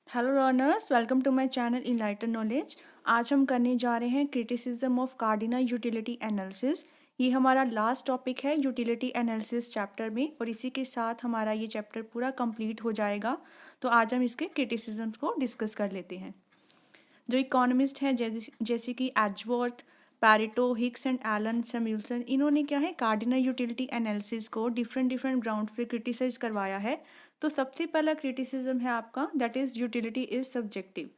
Hello learners, welcome to my channel enlighten knowledge. आज हम करने जा रहे हैं criticism of cardinal utility analysis. ये हमारा लास्ट टॉपिक है यूटिलिटी एनालिसिस चैप्टर में, और इसी के साथ हमारा ये चैप्टर पूरा कंप्लीट हो जाएगा। तो आज हम इसके क्रिटिसिज्म को डिस्कस कर लेते हैं। जो इकोनॉमिस्ट हैं जैसे कि Edgeworth, Pareto, Hicks and Allen Samuelson, इन्होंने क्या है कार्डिनल यूटिलिटी एनालिसिस को डिफरेंट डिफरेंट ग्राउंड पे क्रिटिसाइज करवाया है। तो सबसे पहला क्रिटिसिज्म है आपका, that is utility is subjective.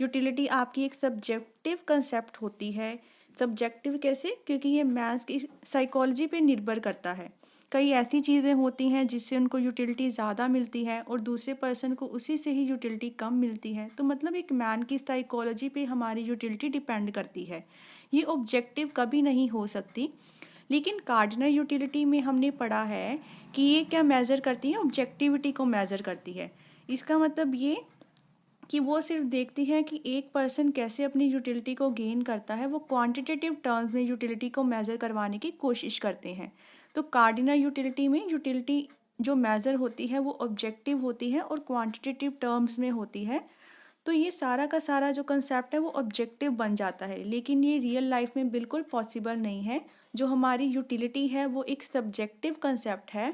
Utility आपकी एक सब्जेक्टिव कंसेप्ट होती है। सब्जेक्टिव कैसे? क्योंकि ये मैथ्स की साइकोलॉजी पे निर्भर करता है। कई ऐसी चीज़ें होती हैं जिससे उनको यूटिलिटी ज़्यादा मिलती है और दूसरे पर्सन को उसी से ही यूटिलिटी कम मिलती है। तो मतलब एक मैन की साइकोलॉजी पे हमारी यूटिलिटी डिपेंड करती है। ये ऑब्जेक्टिव कभी नहीं हो सकती। लेकिन कार्डिनल यूटिलिटी में हमने पढ़ा है कि ये क्या मेज़र करती है, ऑब्जेक्टिविटी को मेज़र करती है। इसका मतलब ये कि वो सिर्फ देखती है कि एक पर्सन कैसे अपनी यूटिलिटी को गेन करता है। वो क्वांटिटेटिव टर्म्स में यूटिलिटी को मेज़र करवाने की कोशिश करते हैं। तो कार्डिनल यूटिलिटी में यूटिलिटी जो मेज़र होती है वो ऑब्जेक्टिव होती है और क्वांटिटेटिव टर्म्स में होती है। तो ये सारा का सारा जो कंसेप्ट है वो ऑब्जेक्टिव बन जाता है, लेकिन ये रियल लाइफ में बिल्कुल पॉसिबल नहीं है। जो हमारी यूटिलिटी है वो एक सब्जेक्टिव कंसेप्ट है।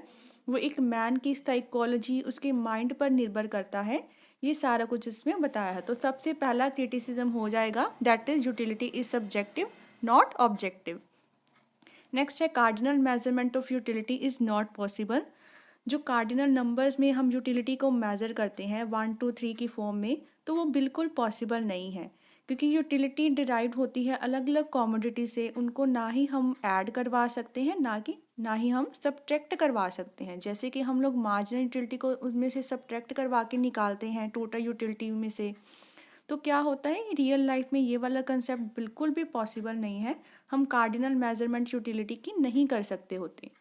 वो एक मैन की साइकोलॉजी, उसके माइंड पर निर्भर करता है। ये सारा कुछ इसमें बताया है। तो सबसे पहला क्रिटिसिज्म हो जाएगा, that is utility is subjective not objective. Next है cardinal measurement of utility is not possible. जो कार्डिनल नंबर्स में हम यूटिलिटी को मेज़र करते हैं 1 2 3 की फॉर्म में, तो वो बिल्कुल पॉसिबल नहीं है। क्योंकि यूटिलिटी डिराइव होती है अलग अलग कॉमोडिटी से। उनको ना ही हम ऐड करवा सकते हैं, ना ही हम सब्ट्रैक्ट करवा सकते हैं। जैसे कि हम लोग मार्जिनल यूटिलिटी को उसमें से सब्ट्रैक्ट करवा के निकालते हैं टोटल यूटिलिटी में से। तो क्या होता है, रियल लाइफ में ये वाला कंसेप्ट बिल्कुल भी पॉसिबल नहीं है। हम कार्डिनल मेजरमेंट यूटिलिटी की नहीं कर सकते होते।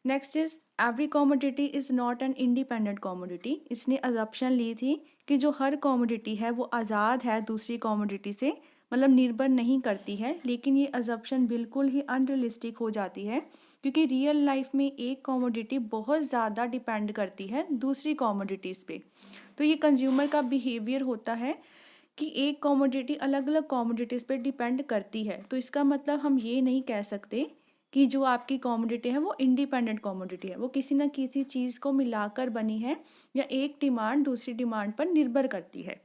Next is every commodity is not an independent commodity. इसने अजप्शन ली थी कि जो हर कॉमोडिटी है वो आज़ाद है दूसरी कॉमोडिटी से, मतलब निर्भर नहीं करती है। लेकिन ये अजप्शन बिल्कुल ही अनरियलिस्टिक हो जाती है, क्योंकि रियल लाइफ में एक कॉमोडिटी बहुत ज़्यादा डिपेंड करती है दूसरी कॉमोडिटीज़ पे। तो ये कंज्यूमर का बिहेवियर होता है कि एक कॉमोडिटी अलग अलग कॉमोडिटीज़ पे डिपेंड करती है। तो इसका मतलब हम ये नहीं कह सकते कि जो आपकी कॉमोडिटी है वो इंडिपेंडेंट कॉमोडिटी है। वो किसी न किसी चीज़ को मिलाकर बनी है, या एक डिमांड दूसरी डिमांड पर निर्भर करती है।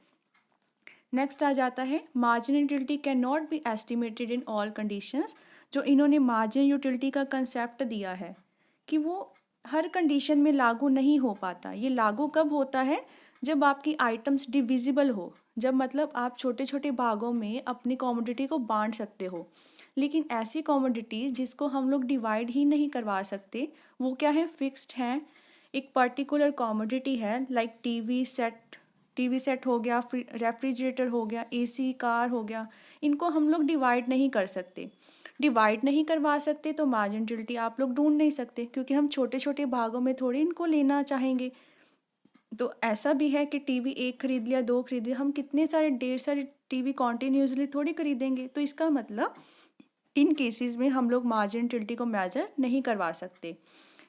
नेक्स्ट आ जाता है marginal utility can not be estimated in all conditions. जो इन्होंने मार्जिनल यूटिलिटी का कंसेप्ट दिया है कि वो हर कंडीशन में लागू नहीं हो पाता। ये लागू कब होता है? जब आपकी आइटम्स डिविजिबल हो, जब मतलब आप छोटे छोटे भागों में अपनी कॉमोडिटी को बांट सकते हो। लेकिन ऐसी कॉमोडिटीज़ जिसको हम लोग डिवाइड ही नहीं करवा सकते, वो क्या है, फिक्स्ड हैं। एक पर्टिकुलर कॉमोडिटी है, लाइक टीवी सेट हो गया, रेफ्रिजरेटर हो गया, एसी कार हो गया। इनको हम लोग डिवाइड नहीं कर सकते। डिवाइड नहीं करवा सकते तो मार्जिन यूटिलिटी आप लोग ढूंढ नहीं सकते, क्योंकि हम छोटे छोटे भागों में थोड़ी इनको लेना चाहेंगे। तो ऐसा भी है कि टीवी एक खरीद लिया, दो खरीद लिया, हम कितने सारे ढेर सारे टीवी कॉन्टिन्यूसली थोड़ी खरीदेंगे। तो इसका मतलब इन केसेस में हम लोग मार्जिन यूटिलिटी को मेजर नहीं करवा सकते।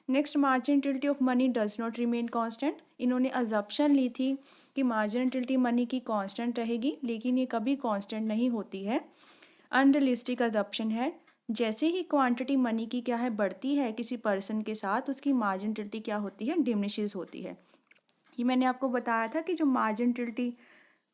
Next, margin utility of money does not remain constant. इन्होंने अजप्शन ली थी कि मार्जिन यूटिलिटी मनी की कांस्टेंट रहेगी, लेकिन ये कभी कांस्टेंट नहीं होती है। अनरियलिस्टिक अजप्शन है। जैसे ही क्वांटिटी मनी की क्या है बढ़ती है किसी पर्सन के साथ, उसकी मार्जिन यूटिलिटी क्या होती है, डिमिनिशेस होती है। ये मैंने आपको बताया था कि जो margin utility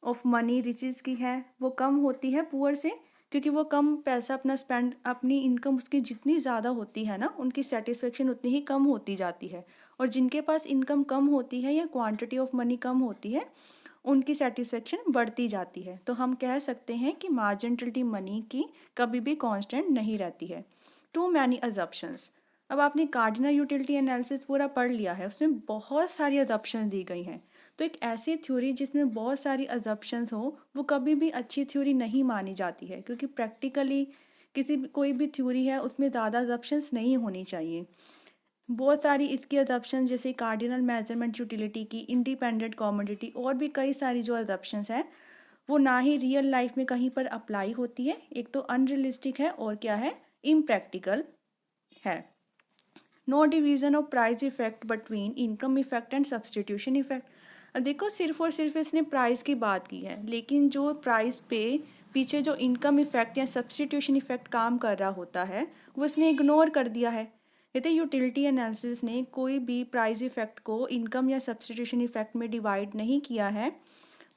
of money riches की है वो कम होती है पुअर से, क्योंकि वो कम पैसा अपना स्पेंड, अपनी इनकम उसकी जितनी ज़्यादा होती है ना, उनकी सेटिस्फेक्शन उतनी ही कम होती जाती है। और जिनके पास इनकम कम होती है या क्वांटिटी ऑफ मनी कम होती है, उनकी सेटिस्फेक्शन बढ़ती जाती है। तो हम कह सकते हैं कि मार्जिन यूटिलिटी मनी की कभी भी कांस्टेंट नहीं रहती है। Too many assumptions. अब आपने कार्डिनल यूटिलिटी एनालिसिस पूरा पढ़ लिया है, उसमें बहुत सारी अजप्शंस दी गई हैं। तो एक ऐसी थ्योरी जिसमें बहुत सारी अजप्शंस हो, वो कभी भी अच्छी थ्योरी नहीं मानी जाती है, क्योंकि प्रैक्टिकली कोई भी थ्योरी है उसमें ज़्यादा अजप्शंस नहीं होनी चाहिए। बहुत सारी इसकी अजप्शन, जैसे कार्डिनल मेजरमेंट यूटिलिटी की, इंडिपेंडेंट कॉमोडिटी, और भी कई सारी जो अजप्शंस हैं वो ना ही रियल लाइफ में कहीं पर अप्लाई होती है। एक तो अनरियलिस्टिक है और क्या है, इम्प्रैक्टिकल है। No division of price effect between income effect and substitution effect. अब देखो सिर्फ और सिर्फ इसने प्राइस की बात की है, लेकिन जो प्राइस पे पीछे जो इनकम इफेक्ट या सब्सटीट्यूशन इफेक्ट काम कर रहा होता है वो इसने इग्नोर कर दिया है। कहते यूटिलिटी एनालिसिस ने कोई भी प्राइस इफेक्ट को इनकम या सब्सटीट्यूशन इफेक्ट में डिवाइड नहीं किया है।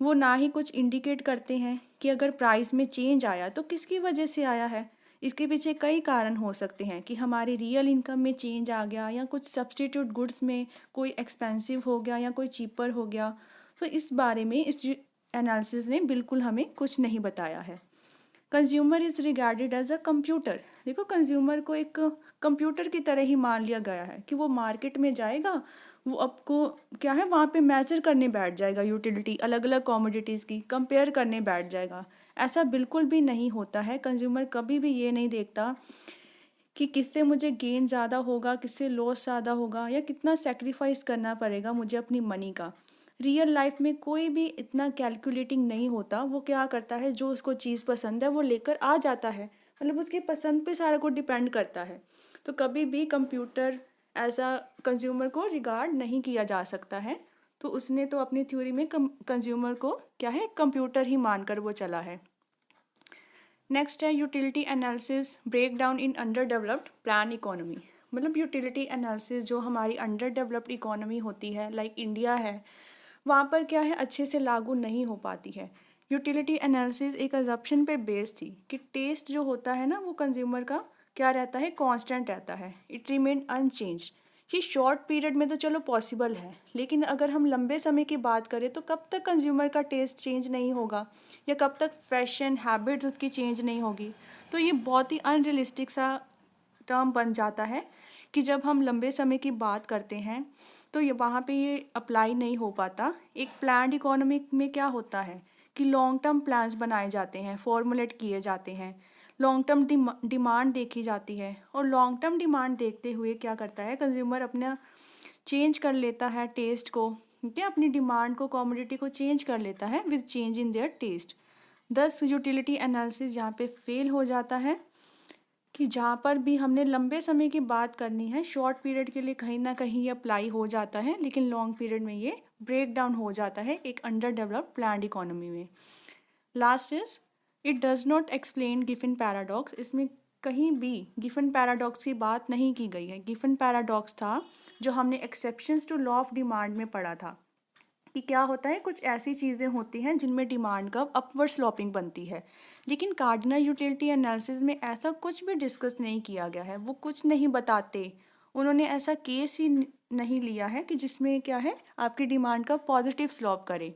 वो ना ही कुछ इंडिकेट करते हैं कि अगर प्राइस में चेंज आया तो किसकी वजह से आया है। इसके पीछे कई कारण हो सकते हैं कि हमारी रियल इनकम में चेंज आ गया या कुछ सब्सटीट्यूट गुड्स में कोई एक्सपेंसिव हो गया या कोई चीपर हो गया। तो इस बारे में इस एनालिसिस ने बिल्कुल हमें कुछ नहीं बताया है। Consumer is regarded as a computer. देखो कंज्यूमर को एक कंप्यूटर की तरह ही मान लिया गया है कि वो मार्केट में जाएगा, वो आपको क्या है वहाँ पे मेजर करने बैठ जाएगा, यूटिलिटी अलग अलग कमोडिटीज़ की कंपेयर करने बैठ जाएगा। ऐसा बिल्कुल भी नहीं होता है। कंज्यूमर कभी भी ये नहीं देखता कि किससे मुझे गेन ज़्यादा होगा, किससे लॉस ज़्यादा होगा या कितना सेक्रीफाइस करना पड़ेगा मुझे अपनी मनी का। रियल लाइफ में कोई भी इतना कैलकुलेटिंग नहीं होता। वो क्या करता है, जो उसको चीज़ पसंद है वो लेकर आ जाता है, मतलब उसकी पसंद पे सारा कुछ डिपेंड करता है। तो कभी भी कंप्यूटर ऐसा कंज्यूमर को रिगार्ड नहीं किया जा सकता है। तो उसने तो अपनी थ्योरी में कंज्यूमर को क्या है, कंप्यूटर ही मानकर वो चला है। नेक्स्ट है utility analysis break down in under developed plan economy. मतलब यूटिलिटी एनालिसिस जो हमारी अंडर डेवलप्ड इकोनॉमी होती है, लाइक इंडिया है, वहाँ पर क्या है अच्छे से लागू नहीं हो पाती है। यूटिलिटी एनालिसिस एक अजम्पशन पे बेस्ड थी कि टेस्ट जो होता है ना वो कंज्यूमर का क्या रहता है, कांस्टेंट रहता है, इट रिमेन अनचेंज। ये शॉर्ट पीरियड में तो चलो पॉसिबल है, लेकिन अगर हम लंबे समय की बात करें तो कब तक कंज्यूमर का टेस्ट चेंज नहीं होगा या कब तक फैशन हैबिट्स उसकी चेंज नहीं होगी। तो ये बहुत ही अनरियलिस्टिक सा टर्म बन जाता है कि जब हम लंबे समय की बात करते हैं तो ये वहाँ पे ये अप्लाई नहीं हो पाता। एक प्लान्ड इकोनॉमी में क्या होता है कि लॉन्ग टर्म प्लान्स बनाए जाते हैं, फॉर्मुलेट किए जाते हैं, लॉन्ग टर्म डिमांड देखी जाती है, और लॉन्ग टर्म डिमांड देखते हुए क्या करता है कंज्यूमर अपना चेंज कर लेता है टेस्ट को, ठीक है, अपनी डिमांड को, कमोडिटी को चेंज कर लेता है with change in their taste. Thus utility analysis यहाँ पे फेल हो जाता है कि जहाँ पर भी हमने लंबे समय की बात करनी है, शॉर्ट पीरियड के लिए कहीं ना कहीं ये अप्लाई हो जाता है, लेकिन लॉन्ग पीरियड में ये ब्रेक डाउन हो जाता है एक अंडर डेवलप्ड प्लान्ड इकोनॉमी में। Last is it does not explain Giffen paradox. इसमें कहीं भी गिफन पैराडॉक्स की बात नहीं की गई है। गिफन पैराडॉक्स था जो हमने exceptions to law of demand में पढ़ा था कि क्या होता है, कुछ ऐसी चीज़ें होती हैं जिनमें डिमांड का अपवर्ड स्लोपिंग बनती है, लेकिन कार्डिनल यूटिलिटी एनालिसिस में ऐसा कुछ भी डिस्कस नहीं किया गया है। वो कुछ नहीं बताते, उन्होंने ऐसा केस ही नहीं लिया है कि जिसमें क्या है आपकी डिमांड का पॉजिटिव स्लोप करे।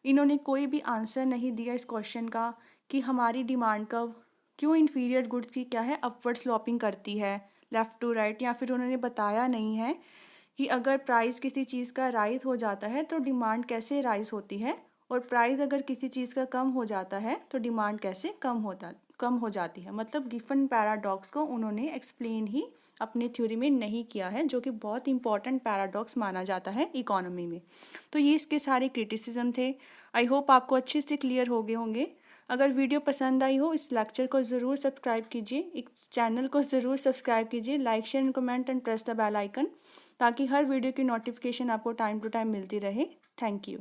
इन्होंने कोई भी आंसर नहीं दिया इस क्वेश्चन का कि हमारी डिमांड का क्यों इन्फीरियर गुड्स की क्या है अपवर्ड स्लोपिंग करती है लेफ़्ट टू राइट, या फिर उन्होंने बताया नहीं है कि अगर प्राइस किसी चीज़ का राइज हो जाता है तो डिमांड कैसे राइज होती है, और प्राइस अगर किसी चीज़ का कम हो जाता है तो डिमांड कैसे कम हो जाती है। मतलब गिफन पैराडॉक्स को उन्होंने एक्सप्लेन ही अपनी थ्योरी में नहीं किया है, जो कि बहुत इंपॉर्टेंट पैराडॉक्स माना जाता है इकोनॉमी में। तो ये इसके सारे क्रिटिसिज्म थे। आई होप आपको अच्छे से क्लियर हो गए होंगे। अगर वीडियो पसंद आई हो इस लेक्चर को ज़रूर सब्सक्राइब कीजिए, इस चैनल को ज़रूर सब्सक्राइब कीजिए, like share and comment and press the bell icon, ताकि हर वीडियो की नोटिफिकेशन आपको टाइम टू टाइम मिलती रहे। Thank you.